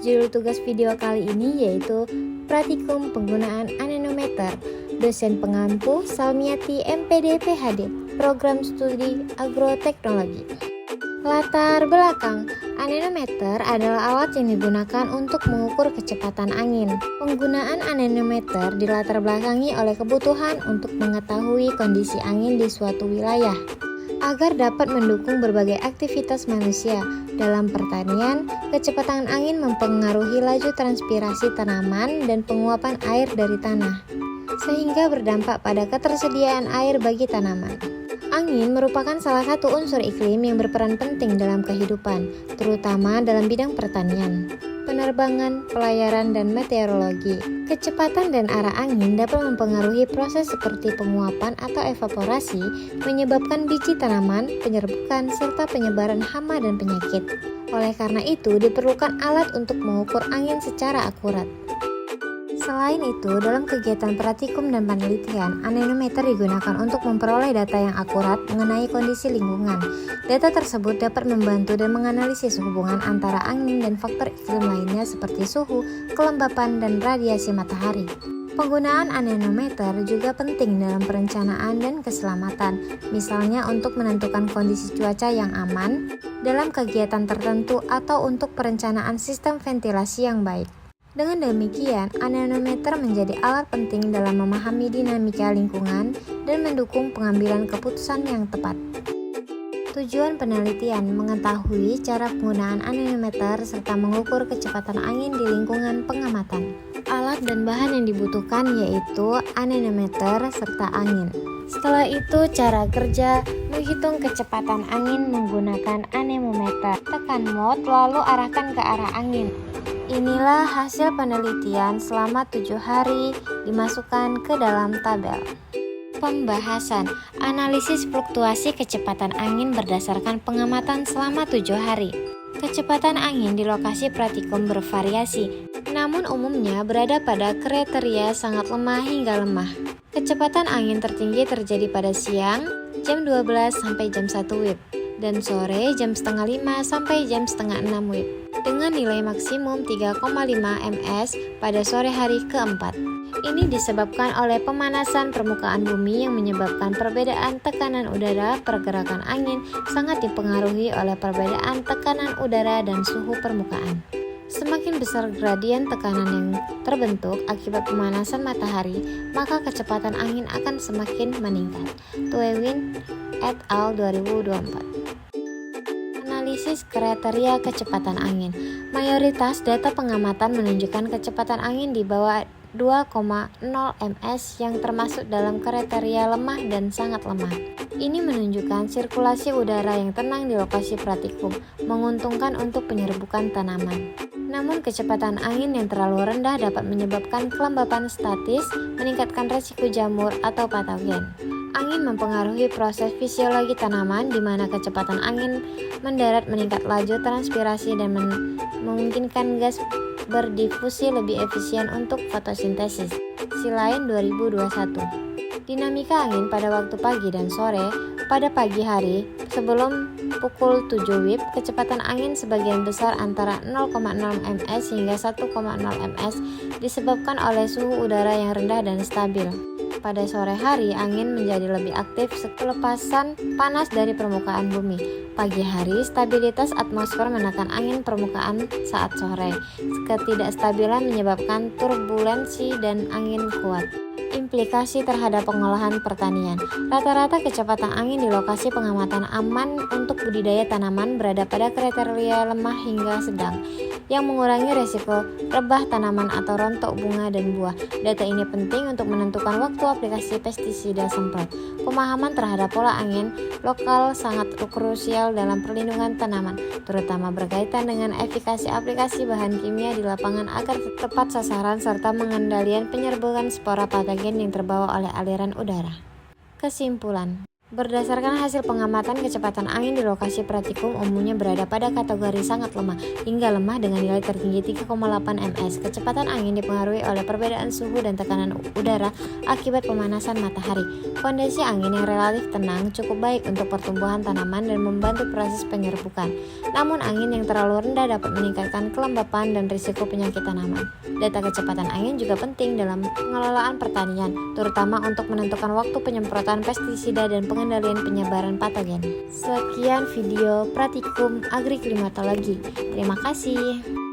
Judul tugas video kali ini yaitu Praktikum Penggunaan Anemometer. Dosen pengampu Salmiati MPD PhD, Program Studi Agroteknologi. Latar belakang, anemometer adalah alat yang digunakan untuk mengukur kecepatan angin. Penggunaan anemometer dilatar belakangi oleh kebutuhan untuk mengetahui kondisi angin di suatu wilayah, agar dapat mendukung berbagai aktivitas manusia. Dalam pertanian, kecepatan angin mempengaruhi laju transpirasi tanaman dan penguapan air dari tanah, sehingga berdampak pada ketersediaan air bagi tanaman. Angin merupakan salah satu unsur iklim yang berperan penting dalam kehidupan, terutama dalam bidang pertanian, penerbangan, pelayaran, dan meteorologi. Kecepatan dan arah angin dapat mempengaruhi proses seperti penguapan atau evaporasi, menyebabkan biji tanaman, penyerbukan, serta penyebaran hama dan penyakit. Oleh karena itu, diperlukan alat untuk mengukur angin secara akurat. Selain itu, dalam kegiatan praktikum dan penelitian, anemometer digunakan untuk memperoleh data yang akurat mengenai kondisi lingkungan. Data tersebut dapat membantu dan menganalisis hubungan antara angin dan faktor iklim lainnya seperti suhu, kelembapan, dan radiasi matahari. Penggunaan anemometer juga penting dalam perencanaan dan keselamatan, misalnya untuk menentukan kondisi cuaca yang aman dalam kegiatan tertentu atau untuk perencanaan sistem ventilasi yang baik. Dengan demikian, anemometer menjadi alat penting dalam memahami dinamika lingkungan dan mendukung pengambilan keputusan yang tepat. Tujuan penelitian mengetahui cara penggunaan anemometer serta mengukur kecepatan angin di lingkungan pengamatan. Alat dan bahan yang dibutuhkan yaitu anemometer serta angin. Setelah itu, cara kerja menghitung kecepatan angin menggunakan anemometer. Tekan mode lalu arahkan ke arah angin. Inilah hasil penelitian selama 7 hari dimasukkan ke dalam tabel. Pembahasan, analisis fluktuasi kecepatan angin berdasarkan pengamatan selama 7 hari. Kecepatan angin di lokasi praktikum bervariasi, namun umumnya berada pada kriteria sangat lemah hingga lemah. Kecepatan angin tertinggi terjadi pada siang, jam 12 sampai jam 1 WIB, dan sore jam setengah 5 sampai jam setengah 6 WIB, dengan nilai maksimum 3,5 ms pada sore hari keempat. Ini disebabkan oleh pemanasan permukaan bumi yang menyebabkan perbedaan tekanan udara. Pergerakan angin sangat dipengaruhi oleh perbedaan tekanan udara dan suhu permukaan. Semakin besar gradien tekanan yang terbentuk akibat pemanasan matahari, maka kecepatan angin akan semakin meningkat. Twewin et al. 2024. Analisis kriteria kecepatan angin. Mayoritas data pengamatan menunjukkan kecepatan angin di bawah 2,0 ms yang termasuk dalam kriteria lemah dan sangat lemah. Ini menunjukkan sirkulasi udara yang tenang di lokasi praktikum, menguntungkan untuk penyerbukan tanaman. Namun kecepatan angin yang terlalu rendah dapat menyebabkan kelembapan statis, meningkatkan resiko jamur atau patogen. Angin mempengaruhi proses fisiologi tanaman, di mana kecepatan angin mendarat meningkat laju transpirasi dan memungkinkan gas berdifusi lebih efisien untuk fotosintesis. Silain 2021. Dinamika angin pada waktu pagi dan sore. Pada pagi hari, sebelum pukul 7 WIB, kecepatan angin sebagian besar antara 0,0 ms hingga 1,0 ms disebabkan oleh suhu udara yang rendah dan stabil. Pada sore hari, angin menjadi lebih aktif selepasan panas dari permukaan bumi. Pagi hari, stabilitas atmosfer menekan angin permukaan saat sore. Ketidakstabilan menyebabkan turbulensi dan angin kuat. Implikasi terhadap pengolahan pertanian. Rata-rata kecepatan angin di lokasi pengamatan aman untuk budidaya tanaman berada pada kriteria lemah hingga sedang, yang mengurangi resiko rebah tanaman atau rontok bunga dan buah. Data ini penting untuk menentukan waktu aplikasi pestisida semprot. Pemahaman terhadap pola angin lokal sangat krusial dalam perlindungan tanaman, terutama berkaitan dengan efikasi aplikasi bahan kimia di lapangan agar tepat sasaran serta pengendalian penyerbukan spora patogen yang terbawa oleh aliran udara. Kesimpulan, Berdasarkan hasil pengamatan, kecepatan angin di lokasi praktikum umumnya berada pada kategori sangat lemah hingga lemah dengan nilai tertinggi 3,8 ms. Kecepatan angin dipengaruhi oleh perbedaan suhu dan tekanan udara akibat pemanasan matahari. Kondisi angin yang relatif tenang cukup baik untuk pertumbuhan tanaman dan membantu proses penyerbukan. Namun angin yang terlalu rendah dapat meningkatkan kelembapan dan risiko penyakit tanaman. Data kecepatan angin juga penting dalam pengelolaan pertanian, terutama untuk menentukan waktu penyemprotan pestisida dan pengendalian penyebaran patogen. Sekian video Praktikum Agriklimatologi. Terima kasih.